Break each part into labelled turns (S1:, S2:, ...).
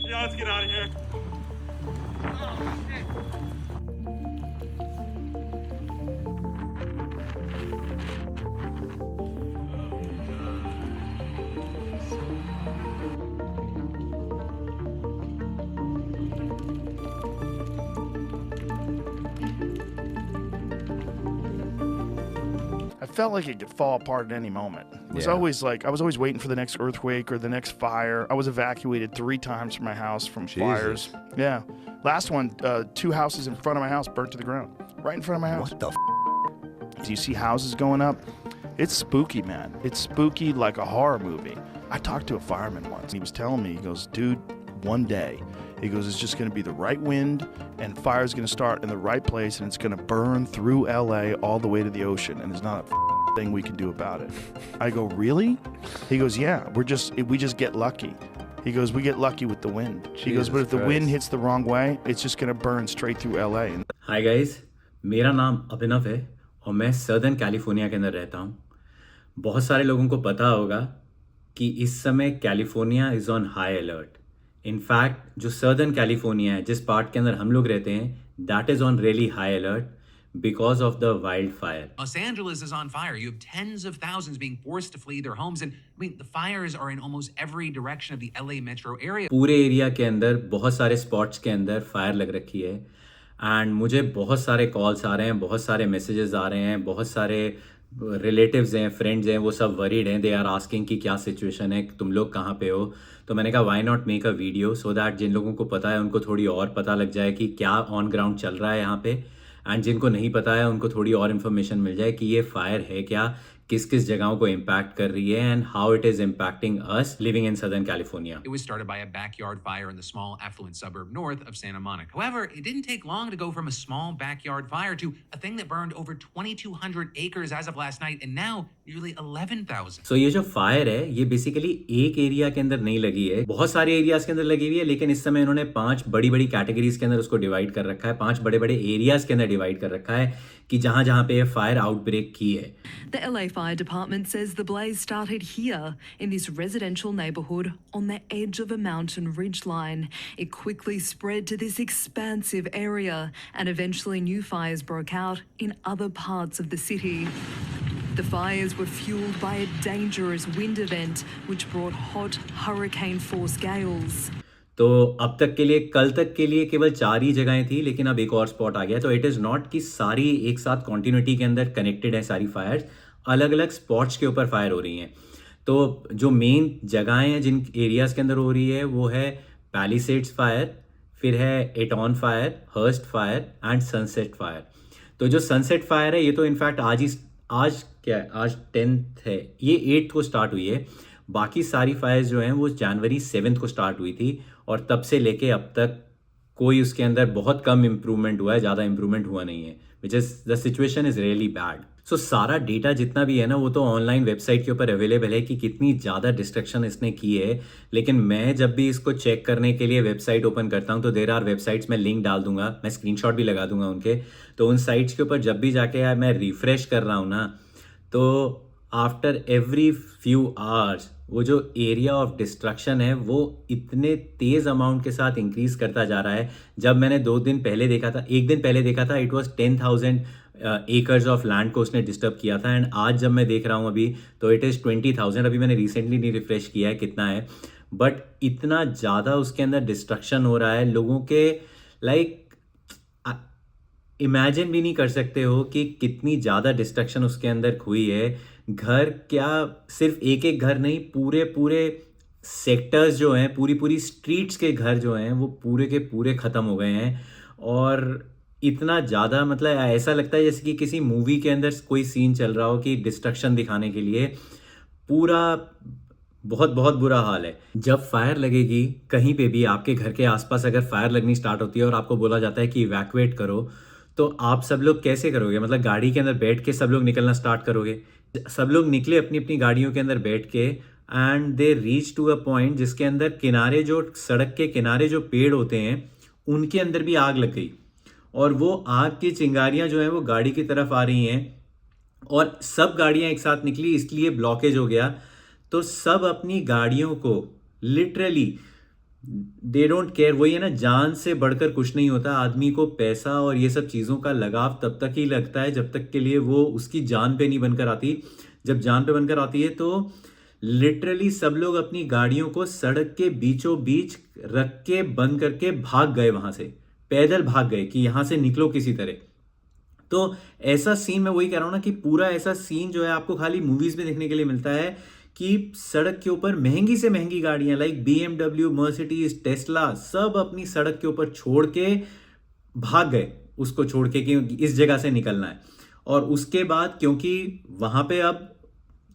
S1: Yeah, let's get out of here.
S2: I felt like it could fall apart at any moment. It was
S3: Yeah.
S2: always like I was always waiting for the next earthquake or the next fire. I was evacuated 3 times from my house from fires.
S3: Jesus.
S2: Yeah. Last one, 2 houses in front of my house burnt to the ground. Right in front of my house.
S3: What the
S2: Do you see houses going up? It's spooky, man. It's spooky like a horror movie. I talked to a fireman once. He was telling me, he goes, dude, one day, he goes, it's just going to be the right wind and fire's going to start in the right place and it's going to burn through LA all the way to the ocean and there's not a thing we can do about it. I go, really? He goes, yeah, we just get lucky. He goes, we get lucky with the wind. He goes, but if the wind hits the wrong way, it's just going to burn straight through LA.
S4: Hi guys, मेरा नाम अभिनव है और मैं southern California के अंदर रहता हूँ। बहुत सारे लोगों को पता होगा कि इस समय California is on high alert. In fact जो सर्दर्न कैलिफोर्निया है, जिस पार्ट के अंदर हम लोग रहते हैं, that is on really high alert because of the wildfire.
S5: Los Angeles is on fire. You have tens of thousands being forced to flee their homes. And I mean, the fires are in almost every direction of the LA metro area.
S4: पूरे area के अंदर बहुत सारे spots के अंदर fire लग रखी है एंड मुझे बहुत सारे कॉल्स आ रहे हैं, बहुत सारे मैसेजेस आ रहे हैं, बहुत सारे रिलेटिव्स हैं, फ्रेंड्स हैं, वो सब वरीड हैं। दे आर आस्किंग कि क्या सिचुएशन है, तुम लोग कहाँ पे हो। तो मैंने कहा why not make a video so that जिन लोगों को पता है उनको थोड़ी और पता लग जाए कि क्या ऑन ग्राउंड चल रहा है यहाँ पे, एंड जिनको नहीं पता है उनको थोड़ी और इन्फॉर्मेशन मिल जाए कि ये फायर है क्या, किस किस जगहों को इम्पैक्ट कर रही है and how it is impacting us living in southern California.
S5: It was started by a backyard fire in the small affluent suburb north of Santa Monica. However, it didn't take long to go from a small backyard fire to a thing that burned over 2,200 acres as of last night and now nearly 11,000.
S4: सो ये जो fire है ये basically एक area के अंदर नहीं लगी है, बहुत सारे एरियाज के अंदर लगी हुई है, लेकिन इस समय इन्होंने 5 बड़ी बड़ी कैटेगरीज के अंदर उसको डिवाइड कर रखा है, 5 बड़े बड़े एरियाज के अंदर डिवाइड कर रखा है कि जहां जहां पे ये फायर आउटब्रेक की है।
S6: The LA Fire Department says the blaze started here in this residential neighbourhood on the edge of a mountain ridgeline. It quickly spread to this expansive area and eventually new fires broke out in other parts of the city. The fires were fueled by a dangerous wind event which brought hot hurricane-force gales.
S4: तो अब तक के लिए, कल तक के लिए केवल 4 ही जगहें थी, लेकिन अब एक और स्पॉट आ गया। तो इट इज़ नॉट कि सारी एक साथ कॉन्टिन्यूटी के अंदर कनेक्टेड है सारी फायर्स, अलग अलग स्पॉट्स के ऊपर फायर हो रही हैं। तो जो मेन जगहें हैं जिन एरियाज़ के अंदर हो रही है वो है पैलिसेड्स फायर, फिर है Eaton fire, Hurst fire and Sunset fire. तो जो सनसेट फायर है ये तो इनफैक्ट आज क्या है, आज 10th है, ये 8th को स्टार्ट हुई है। बाकी सारी फायर्स जो हैं वो जनवरी 7 को स्टार्ट हुई थी और तब से लेके अब तक कोई उसके अंदर बहुत कम इम्प्रूवमेंट हुआ है, ज़्यादा इम्प्रूवमेंट हुआ नहीं है, which is the situation is really bad. So सारा डेटा जितना भी है ना वो तो ऑनलाइन वेबसाइट के ऊपर अवेलेबल है कि कितनी ज़्यादा डिस्ट्रक्शन इसने की है, लेकिन मैं जब भी इसको चेक करने के लिए वेबसाइट ओपन करता हूँ तो देर आर वेबसाइट्स, मैं लिंक डाल दूंगा, मैं स्क्रीनशॉट भी लगा दूंगा उनके। तो उन साइट्स के ऊपर जब भी जाके मैं रिफ्रेश कर रहा हूँ ना, तो आफ्टर एवरी फ्यू आवर्स वो जो एरिया ऑफ डिस्ट्रक्शन है वो इतने तेज़ अमाउंट के साथ इंक्रीज करता जा रहा है। जब मैंने 2 दिन पहले देखा था, 1 दिन पहले देखा था, it was 10,000 acres of land को उसने डिस्टर्ब किया था, एंड आज जब मैं देख रहा हूँ अभी तो इट इज़ 20,000। अभी मैंने रिसेंटली नहीं रिफ्रेश किया है कितना है, बट इतना ज़्यादा उसके अंदर डिस्ट्रक्शन हो रहा है लोगों के, लाइक इमेजिन भी नहीं कर सकते हो कि कितनी ज़्यादा डिस्ट्रक्शन उसके अंदर हुई है। घर क्या, सिर्फ एक एक घर नहीं, पूरे पूरे सेक्टर्स जो हैं, पूरी पूरी स्ट्रीट्स के घर जो हैं वो पूरे के पूरे ख़त्म हो गए हैं। और इतना ज़्यादा, मतलब ऐसा लगता है जैसे कि किसी मूवी के अंदर कोई सीन चल रहा हो कि डिस्ट्रक्शन दिखाने के लिए। पूरा बहुत बहुत बुरा हाल है। जब फायर लगेगी कहीं पे भी, आपके घर के आसपास अगर फायर लगनी स्टार्ट होती है और आपको बोला जाता है कि इवैक्यूएट करो, तो आप सब लोग कैसे करोगे? मतलब गाड़ी के अंदर बैठ के सब लोग निकलना स्टार्ट करोगे? सब लोग निकले अपनी अपनी गाड़ियों के अंदर बैठ के, and they reach to a point जिसके अंदर किनारे, जो सड़क के किनारे जो पेड़ होते हैं उनके अंदर भी आग लग गई, और वो आग की चिंगारियां जो हैं वो गाड़ी की तरफ आ रही हैं, और सब गाड़ियां एक साथ निकली, इसलिए ब्लॉकेज हो गया। तो सब अपनी गाड़ियों को लिटरली दे डोंट केयर। वही है ना, जान से बढ़कर कुछ नहीं होता। आदमी को पैसा और ये सब चीज़ों का लगाव तब तक ही लगता है जब तक के लिए वो उसकी जान पे नहीं बनकर आती। जब जान पे बनकर आती है तो लिटरली सब लोग अपनी गाड़ियों को सड़क के बीचों बीच रख के बंद करके भाग गए, वहां से पैदल भाग गए कि यहां से निकलो किसी तरह। तो ऐसा सीन, मैं वही कह रहा हूं ना कि पूरा ऐसा सीन जो है आपको खाली मूवीज में देखने के लिए मिलता है कि सड़क के ऊपर महंगी से महंगी गाड़ियां लाइक BMW, मर्सिडीज, टेस्ला सब अपनी सड़क के ऊपर छोड़ के भाग गए, उसको छोड़ के कि इस जगह से निकलना है। और उसके बाद क्योंकि वहां पे अब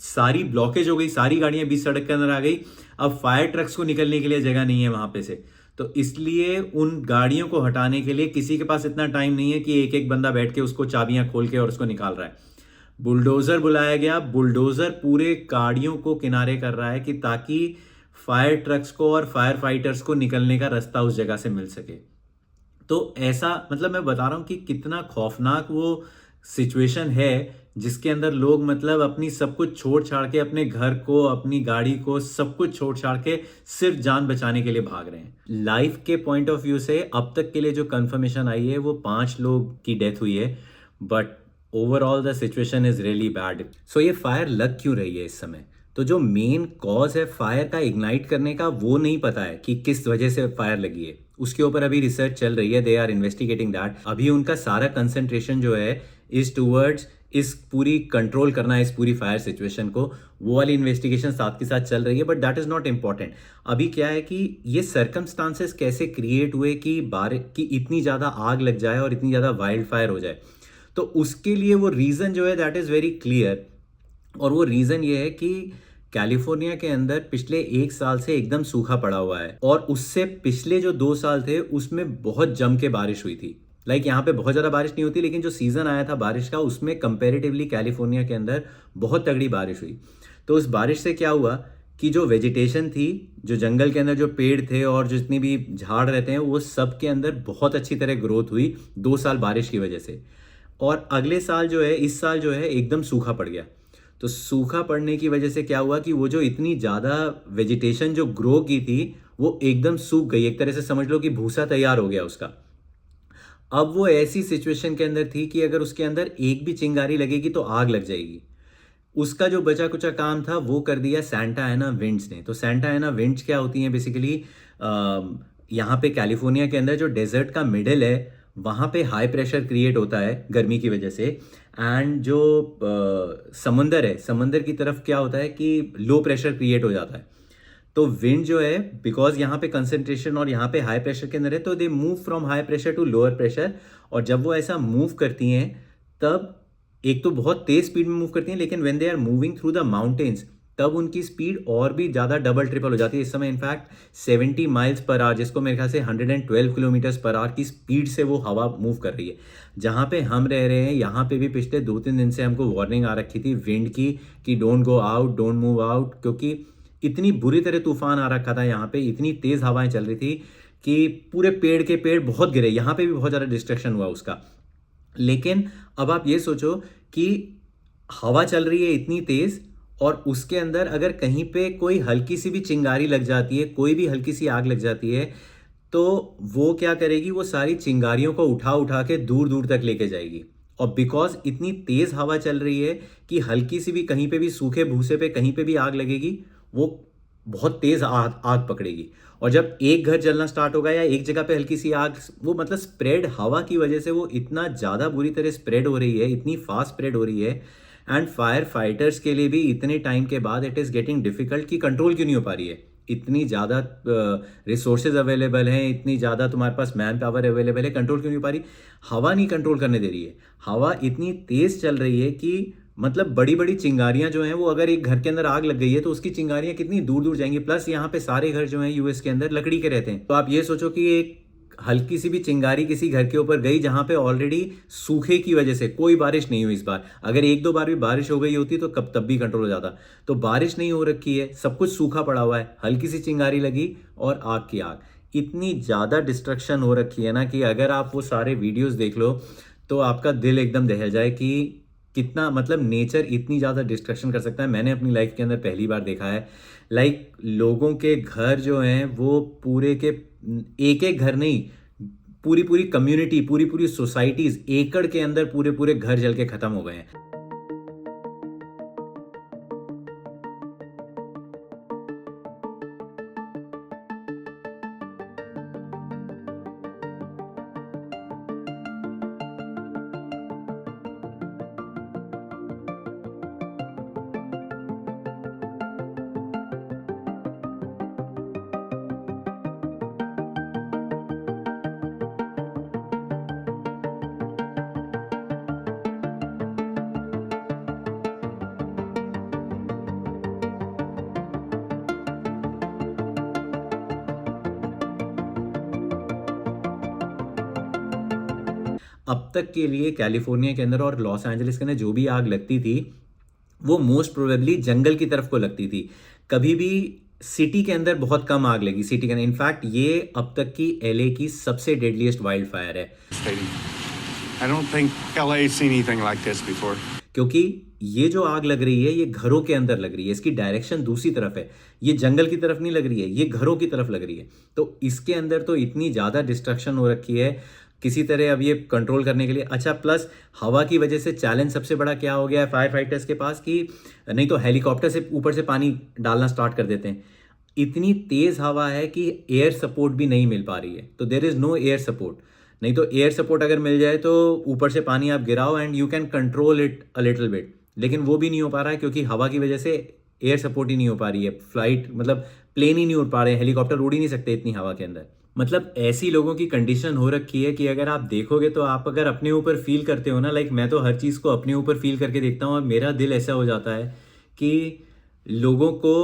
S4: सारी ब्लॉकेज हो गई, सारी गाड़ियां बीच सड़क के अंदर आ गई, अब फायर ट्रक्स को निकलने के लिए जगह नहीं है वहां पे से। तो इसलिए उन गाड़ियों को हटाने के लिए किसी के पास इतना टाइम नहीं है कि एक एक बंदा बैठ के उसको चाबियां खोल के और उसको निकाल रहा है। बुलडोजर बुलाया गया, बुलडोजर पूरे गाड़ियों को किनारे कर रहा है कि ताकि फायर ट्रक्स को और फायर फाइटर्स को निकलने का रास्ता उस जगह से मिल सके। तो ऐसा, मतलब मैं बता रहा हूं कि कितना खौफनाक वो सिचुएशन है जिसके अंदर लोग मतलब अपनी सब कुछ छोड़ छाड़ के, अपने घर को, अपनी गाड़ी को, सब कुछ छोड़ छाड़ के सिर्फ जान बचाने के लिए भाग रहे हैं। लाइफ के पॉइंट ऑफ व्यू से अब तक के लिए जो कंफर्मेशन आई है वो 5 लोग की डेथ हुई है, but overall the situation is really bad. So ये फायर लग क्यों रही है इस समय? तो जो मेन कॉज है फायर का इग्नाइट करने का वो नहीं पता है कि किस वजह से फायर लगी है। उसके ऊपर अभी रिसर्च चल रही है, दे आर इन्वेस्टिगेटिंग दैट। अभी उनका सारा कंसंट्रेशन जो है इज टूवर्ड्स इस पूरी कंट्रोल करना है इस पूरी फायर सिचुएशन को। वो वाली इन्वेस्टिगेशन साथ के साथ चल रही है, but that is not important. अभी क्या है कि ये सर्कमस्टांसेस कैसे क्रिएट हुए कि इतनी ज्यादा आग लग जाए और इतनी ज्यादा वाइल्ड फायर हो जाए। तो उसके लिए वो रीजन जो है दैट इज वेरी क्लियर, और वो रीजन ये है कि कैलिफोर्निया के अंदर पिछले 1 साल से एकदम सूखा पड़ा हुआ है, और उससे पिछले जो 2 साल थे उसमें बहुत जम के बारिश हुई थी। लाइक यहाँ पे बहुत ज़्यादा बारिश नहीं होती, लेकिन जो सीज़न आया था बारिश का उसमें कंपैरेटिवली कैलिफोर्निया के अंदर बहुत तगड़ी बारिश हुई। तो उस बारिश से क्या हुआ कि जो वेजिटेशन थी, जो जंगल के अंदर जो पेड़ थे और जितनी भी झाड़ रहते हैं, वो सब के अंदर बहुत अच्छी तरह ग्रोथ हुई 2 साल बारिश की वजह से। और अगले साल जो है, इस साल जो है एकदम सूखा पड़ गया। तो सूखा पड़ने की वजह से क्या हुआ कि वो जो इतनी ज़्यादा वेजिटेशन जो ग्रो की थी वो एकदम सूख गई। एक तरह से समझ लो कि भूसा तैयार हो गया उसका। अब वो ऐसी सिचुएशन के अंदर थी कि अगर उसके अंदर एक भी चिंगारी लगेगी तो आग लग जाएगी। उसका जो बचा कुचा काम था वो कर दिया सैंटा एना विंड्स ने। तो सैंटा एना विंड्स क्या होती हैं बेसिकली, यहाँ पे कैलिफोर्निया के अंदर जो डेजर्ट का मिडल है वहाँ पे हाई प्रेशर क्रिएट होता है गर्मी की वजह से। एंड जो समंदर है, समंदर की तरफ क्या होता है कि लो प्रेशर क्रिएट हो जाता है। तो विंड जो है, बिकॉज यहाँ पे कंसंट्रेशन और यहाँ पे हाई प्रेशर के अंदर है, तो they move from high pressure to lower pressure. और जब वो ऐसा मूव करती हैं तब एक तो बहुत तेज स्पीड में मूव करती हैं, लेकिन when they are moving through the mountains तब उनकी स्पीड और भी ज़्यादा डबल ट्रिपल हो जाती है। इस समय इनफैक्ट 70 माइल्स पर आवर, जिसको मेरे ख्याल से 112 किलोमीटर्स पर आवर की स्पीड से वो हवा मूव कर रही है। जहाँ पे हम रह रहे हैं यहाँ पे भी पिछले 2-3 दिन से हमको वार्निंग आ रखी थी विंड की कि don't go out, don't move out, क्योंकि इतनी बुरी तरह तूफान आ रखा था यहाँ पे, इतनी तेज हवाएं चल रही थी कि पूरे पेड़ के पेड़ बहुत गिरे। यहाँ पे भी बहुत ज़्यादा डिस्ट्रक्शन हुआ उसका। लेकिन अब आप ये सोचो कि हवा चल रही है इतनी तेज, और उसके अंदर अगर कहीं पे कोई हल्की सी भी चिंगारी लग जाती है, कोई भी हल्की सी आग लग जाती है, तो वो क्या करेगी, वो सारी चिंगारियों को उठा उठा के दूर दूर तक लेके जाएगी। और बिकॉज इतनी तेज हवा चल रही है कि हल्की सी भी कहीं पे भी सूखे भूसे पे कहीं पे भी आग लगेगी, वो बहुत तेज आग पकड़ेगी। और जब एक घर जलना स्टार्ट होगा या एक जगह पे हल्की सी आग, वो मतलब स्प्रेड हवा की वजह से वो इतना ज़्यादा बुरी तरह स्प्रेड हो रही है, इतनी फास्ट स्प्रेड हो रही है। एंड फायर फाइटर्स के लिए भी इतने टाइम के बाद इट इज़ गेटिंग डिफिकल्ट कि कंट्रोल क्यों नहीं हो पा रही है। इतनी ज़्यादा रिसोर्सेज अवेलेबल हैं, इतनी ज़्यादा तुम्हारे पास मैन पावर अवेलेबल है, कंट्रोल क्यों नहीं हो पा रही? हवा नहीं कंट्रोल करने दे रही है। हवा इतनी तेज़ चल रही है कि मतलब बड़ी बड़ी चिंगारियां जो हैं, वो अगर एक घर के अंदर आग लग गई है तो उसकी चिंगारियां कितनी दूर दूर जाएंगी। प्लस यहाँ पे सारे घर जो हैं यूएस के अंदर लकड़ी के रहते हैं। तो आप ये सोचो कि एक हल्की सी भी चिंगारी किसी घर के ऊपर गई जहां पे ऑलरेडी सूखे की वजह से कोई बारिश नहीं हुई इस बार, अगर 1-2 बार भी बारिश हो गई होती तो तब भी कंट्रोल हो जाता। तो बारिश नहीं हो रखी है, सब कुछ सूखा पड़ा हुआ है, हल्की सी चिंगारी लगी और आग की आग। इतनी ज़्यादा डिस्ट्रक्शन हो रखी है ना कि अगर आप वो सारे वीडियोज़ देख लो तो आपका दिल एकदम दहल जाए कि कितना मतलब नेचर इतनी ज़्यादा डिस्ट्रक्शन कर सकता है, मैंने अपनी लाइफ के अंदर पहली बार देखा है। लाइक लोगों के घर जो हैं वो पूरे के एक एक घर नहीं, पूरी पूरी कम्युनिटी, पूरी पूरी सोसाइटीज़, एकड़ के अंदर पूरे पूरे घर जल के ख़त्म हो गए हैं। अब तक के लिए कैलिफोर्निया के अंदर और लॉस एंजलिस के अंदर जो भी आग लगती थी वो मोस्ट प्रोबेबली जंगल की तरफ को लगती थी। कभी भी सिटी के अंदर बहुत कम आग लगी सिटी के अंदर। इनफैक्ट ये अब तक की एलए की सबसे डेडलीस्ट वाइल्ड फायर है।
S1: I don't think LA's seen anything like this before.
S4: क्योंकि ये जो आग लग रही है ये घरों के अंदर लग रही है, इसकी डायरेक्शन दूसरी तरफ है, ये जंगल की तरफ नहीं लग रही है, ये घरों की तरफ लग रही है। तो इसके अंदर तो इतनी ज़्यादा डिस्ट्रक्शन हो रखी है किसी तरह अब ये कंट्रोल करने के लिए। अच्छा, प्लस हवा की वजह से चैलेंज सबसे बड़ा क्या हो गया है फायर फाइटर्स के पास कि नहीं तो हेलीकॉप्टर से ऊपर से पानी डालना स्टार्ट कर देते हैं। इतनी तेज़ हवा है कि एयर सपोर्ट भी नहीं मिल पा रही है, तो there is no air support. नहीं तो एयर सपोर्ट अगर मिल जाए तो ऊपर से पानी आप गिराओ and you can control it a little bit, लेकिन वो भी नहीं हो पा रहा है क्योंकि हवा की वजह से एयर सपोर्ट ही नहीं हो पा रही है। फ्लाइट मतलब प्लेन ही नहीं उड़ पा रहे हैं, हेलीकॉप्टर उड़ ही नहीं सकते इतनी हवा के अंदर। मतलब ऐसी लोगों की कंडीशन हो रखी है कि अगर आप देखोगे तो आप अगर अपने ऊपर फील करते हो ना, लाइक मैं तो हर चीज़ को अपने ऊपर फील करके देखता हूँ और मेरा दिल ऐसा हो जाता है कि लोगों को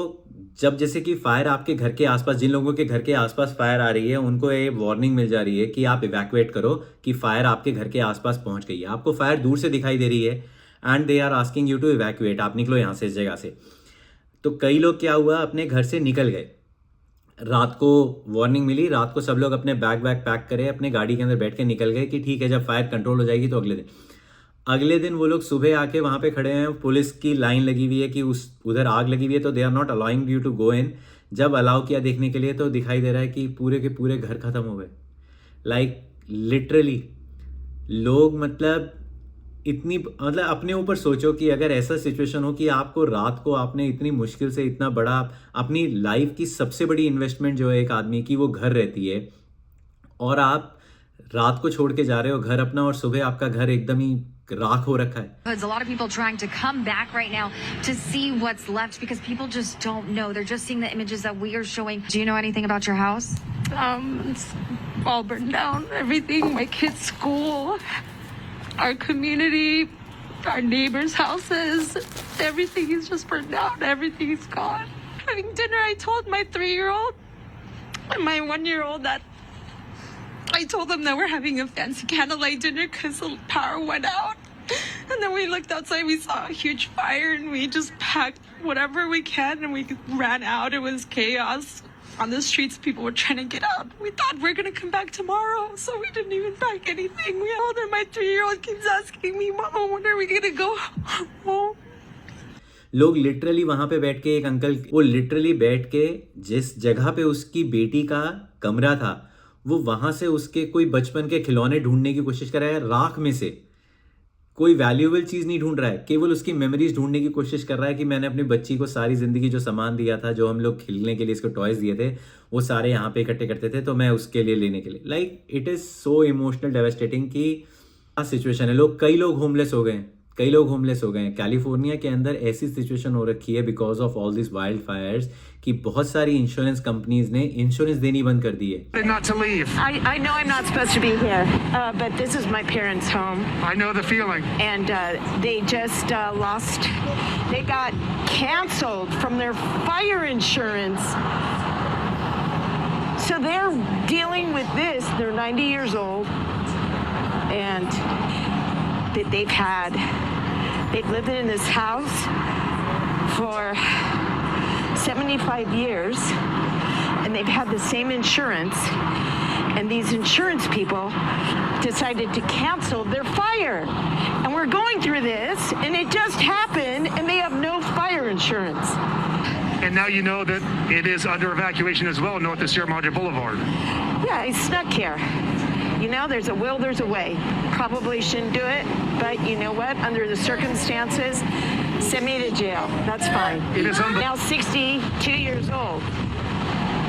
S4: जब जैसे कि फायर आपके घर के आसपास, जिन लोगों के घर के आसपास फायर आ रही है उनको ये वार्निंग मिल जा रही है कि आप इवैक्यूएट करो कि फायर आपके घर के आसपास पहुंच गई है। आपको फायर दूर से दिखाई दे रही है and they are asking you to evacuate, आप निकलो यहाँ से, इस जगह से। तो कई लोग क्या हुआ अपने घर से निकल गए, रात को वार्निंग मिली, रात को सब लोग अपने बैग पैक करे, अपने गाड़ी के अंदर बैठ के निकल गए कि ठीक है जब फायर कंट्रोल हो जाएगी तो अगले दिन वो लोग सुबह आके वहाँ पे खड़े हैं, पुलिस की लाइन लगी हुई है कि उधर आग लगी हुई है, तो they are not allowing you to go in. जब अलाउ किया देखने के लिए तो दिखाई दे रहा है कि पूरे के पूरे घर खत्म हो गए। लाइक लिटरली लोग मतलब इतनी मतलब अपने ऊपर सोचो कि अगर ऐसा सिचुएशन हो कि आपको रात को आपने इतनी मुश्किल से इतना बड़ा अपनी लाइफ की सबसे बड़ी इन्वेस्टमेंट जो है एक आदमी की वो घर रहती है और आप रात को छोड़ के जा रहे हो घर अपना और सुबह आपका घर एकदम ही राख हो रखा है।
S3: There's a lot of people trying to come back right now to see what's left because people just don't know. They're just seeing the images that we are showing. Do you know anything about your house?
S7: It's all burned down. Everything, my kids' school, our community, our neighbors' houses, everything is just burned down. Everything is gone. Having dinner, I told my 3-year-old and my 1-year-old that I told them that we're having a fancy candlelight dinner because the power went out. And then we looked outside, we saw a huge fire, and we just packed whatever we can, and we ran out. It was chaos on the streets. People were trying to get out. We thought we're going to come back tomorrow, so we didn't even pack anything. We all my 3-year-old keeps asking me, Mama, when are we going to go home?
S4: लोग literally वहां पे बैठ के, एक uncle वो literally बैठ के जिस जगह पे उसकी बेटी का कमरा था वो वहां से उसके कोई बचपन के खिलौने ढूंढने की कोशिश कर रहा है, राख में से कोई वैल्यूएबल चीज नहीं ढूंढ रहा है, केवल उसकी मेमोरीज ढूंढने की कोशिश कर रहा है कि मैंने अपनी बच्ची को सारी जिंदगी जो सामान दिया था, जो हम लोग खेलने के लिए इसको टॉयज दिए थे, वो सारे यहाँ पे इकट्ठे करते थे, तो मैं उसके लिए लेने के लिए। Like it is so emotional devastating कि सिचुएशन है। कई लोग होमलेस हो गए, कई लोग होमलेस हो गए हैं। कैलिफोर्निया के अंदर ऐसी सिचुएशन हो रखी है because of all this wild Fyers कि बहुत सारी इंश्योरेंस कंपनीज ने इंश्योरेंस देनी बंद कर दी है।
S1: Not to leave.
S8: I know I'm not supposed to be here, but this is my parents' home.
S1: I know the feeling.
S8: And they just they got canceled from their fire insurance. So they're dealing with this. They're 90 years old. And they've lived in this house for 75 years, and they've had the same insurance, and these insurance people decided to cancel their fire. And we're going through this, and it just happened, and they have no fire insurance.
S9: And now you know that it is under evacuation as well, north of Sierra Madre Boulevard.
S8: Yeah, I snuck here. You know, there's a will, there's a way. Probably shouldn't do it, but you know what? Under the circumstances, send me to jail. That's fine.
S9: It is
S8: Now 62 years old.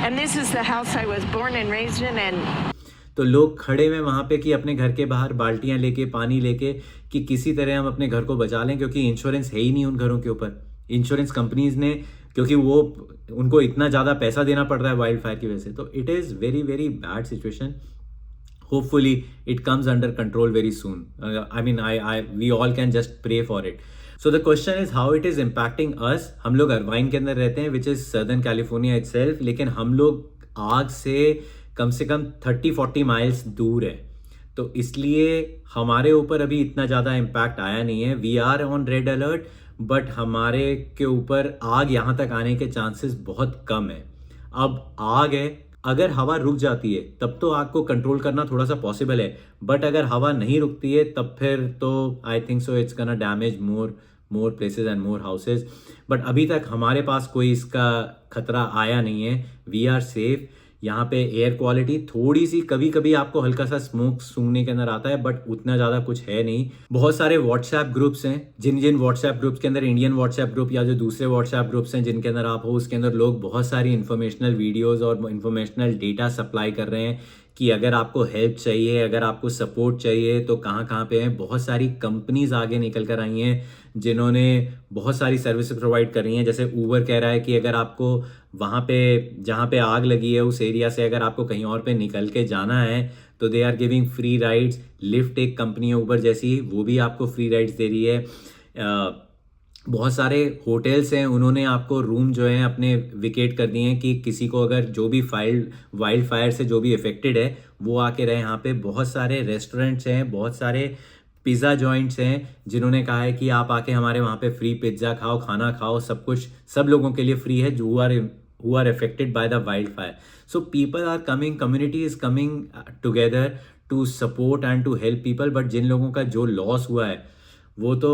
S8: And this is the house I was born and raised in, and
S4: तो लोग खड़े हुए वहाँ पे कि अपने घर के बाहर बाल्टियाँ लेके पानी लेके कि किसी तरह हम अपने घर को बचा लें, क्योंकि इंश्योरेंस है ही नहीं उन घरों के ऊपर। इंश्योरेंस कंपनीज ने, क्योंकि वो उनको इतना ज़्यादा पैसा देना पड़ रहा है वाइल्ड फायर की वजह से, तो it is very very bad situation. Hopefully it comes under control very soon. I mean we all can just pray for it. So the question is how it is impacting us. हम लोग Irvine के अंदर रहते हैं, which is southern California itself, लेकिन हम लोग आग से कम 30-40 माइल्स दूर है, तो इसलिए हमारे ऊपर अभी इतना ज़्यादा इम्पैक्ट आया नहीं है। We are on red alert, but हमारे के ऊपर आग यहाँ तक आने के चांसेस बहुत कम है। अब आग है, अगर हवा रुक जाती है तब तो आग को कंट्रोल करना थोड़ा सा पॉसिबल है, बट अगर हवा नहीं रुकती है तब फिर तो I think so it's gonna damage more places and more houses. But अभी तक हमारे पास कोई इसका खतरा आया नहीं है। We are safe. यहाँ पे एयर क्वालिटी थोड़ी सी कभी कभी आपको हल्का सा स्मोक सूंघने के अंदर आता है, बट उतना ज़्यादा कुछ है नहीं। बहुत सारे व्हाट्सएप ग्रुप्स हैं, जिन व्हाट्सएप ग्रुप्स के अंदर, इंडियन व्हाट्सएप ग्रुप या जो दूसरे व्हाट्सएप ग्रुप्स हैं जिनके अंदर आप हो, उसके अंदर लोग बहुत सारी इन्फॉर्मेशनल वीडियोज़ और इन्फॉर्मेशनल डेटा सप्लाई कर रहे हैं कि अगर आपको हेल्प चाहिए, अगर आपको सपोर्ट चाहिए तो कहाँ कहाँ पे हैं। बहुत सारी कंपनीज आगे निकल कर आई हैं जिन्होंने बहुत सारी सर्विसेज प्रोवाइड कर रही हैं। जैसे ऊबर कह रहा है कि अगर आपको वहाँ पे जहाँ पे आग लगी है उस एरिया से अगर आपको कहीं और पे निकल के जाना है तो they are giving free rides. Lyft एक कंपनी है ऊबर जैसी, वो भी आपको फ्री राइड्स दे रही है। बहुत सारे होटल्स हैं, उन्होंने आपको रूम जो है अपने विकेट कर दिए हैं कि किसी को अगर जो भी वाइल्ड फायर से जो भी इफेक्टेड है वो आके रहे यहाँ पे। बहुत सारे रेस्टोरेंट्स हैं, बहुत सारे पिज़्ज़ा जॉइंट्स हैं जिन्होंने कहा है कि आप आके हमारे वहाँ पे फ्री पिज़्ज़ा खाओ, खाना खाओ, सब कुछ सब लोगों के लिए फ्री है जो who are affected by the wildfire. So people are coming, community is coming together to support and to help people. But जिन लोगों का जो लॉस हुआ है वो तो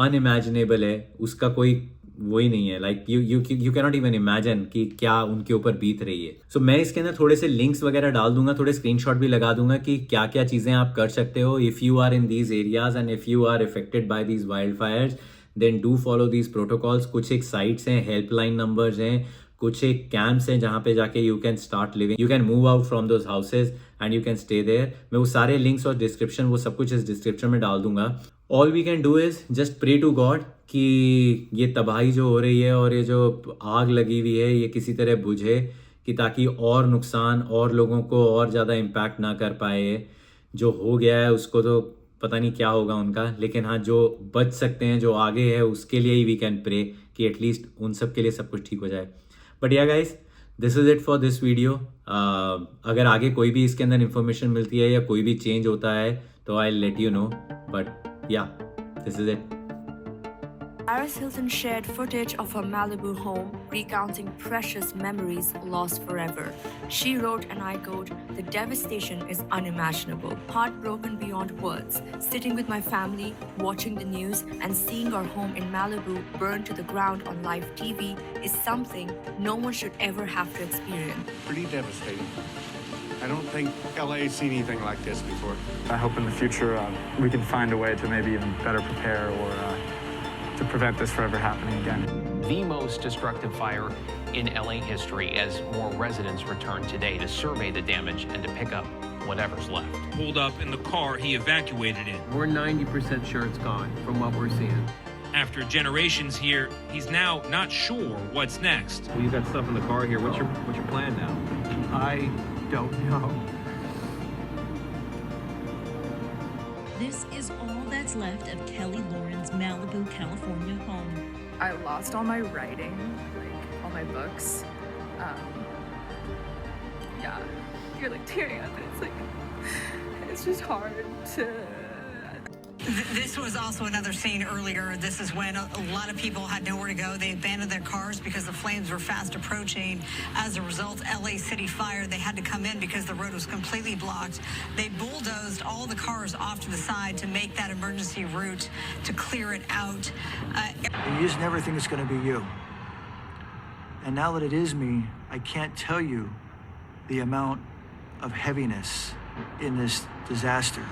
S4: अनइमेजिनेबल है, उसका कोई वही नहीं है। Like you cannot even imagine कि क्या उनके ऊपर बीत रही है। सो मैं इसके अंदर थोड़े से लिंक्स वगैरह डाल दूंगा, थोड़े स्क्रीनशॉट भी लगा दूंगा कि क्या क्या चीज़ें आप कर सकते हो if you are in these areas and if you are affected by these wild fires, then do follow these protocols. कुछ एक साइट्स हैं, हेल्पलाइन नंबर्स हैं, कुछ एक कैंप्स हैं जहाँ पे जाके you can start living, you can move out from those houses and you can stay there. मैं वो सारे लिंक्स और डिस्क्रिप्शन, वो सब कुछ इस डिस्क्रिप्शन में डाल दूंगा। All we can do is just pray to God कि ये तबाही जो हो रही है और ये जो आग लगी हुई है ये किसी तरह बुझे, कि ताकि और नुकसान और लोगों को और ज़्यादा इम्पैक्ट ना कर पाए। जो हो गया है उसको तो पता नहीं क्या होगा उनका, लेकिन हाँ जो बच सकते हैं, जो आगे है, उसके लिए ही वी कैन प्रे कि एटलीस्ट उन सब के लिए सब कुछ ठीक हो जाए। बट या guys, this is it for this video. अगर आगे कोई भी इसके अंदर इन्फॉर्मेशन मिलती है या कोई भी चेंज होता है तो I let you know. But yeah, this is it.
S10: Paris Hilton shared footage of her Malibu home, recounting precious memories lost forever. She wrote, and I quote, "The devastation is unimaginable. Heartbroken beyond words. Sitting with my family, watching the news, and seeing our home in Malibu burn to the ground on live TV is something no one should ever have to experience."
S1: Pretty devastating. I don't think LA's seen anything like this before.
S11: I hope in the future we can find a way to maybe even better prepare or to prevent this from ever happening again.
S12: The most destructive fire in LA history, as more residents return today to survey the damage and to pick up whatever's left.
S13: Pulled up in the car he evacuated in.
S14: We're 90% sure it's gone from what we're seeing.
S13: After generations here, he's now not sure what's next.
S14: Well, you got stuff in the car here. What's your plan now?
S11: I don't know.
S15: This is all that's left of Kelly Lauren's Malibu, California home.
S16: I lost all my writing, like all my books. Yeah, you're like tearing up, and it's just hard to.
S17: This was also another scene earlier. This is when a lot of people had nowhere to go. They abandoned their cars because the flames were fast approaching. As a result, LA City Fire, they had to come in because the road was completely blocked. They bulldozed all the cars off to the side to make that emergency route to clear it out.
S18: You just never think it's going to be you. And now that it is me, I can't tell you the amount of heaviness in this disaster.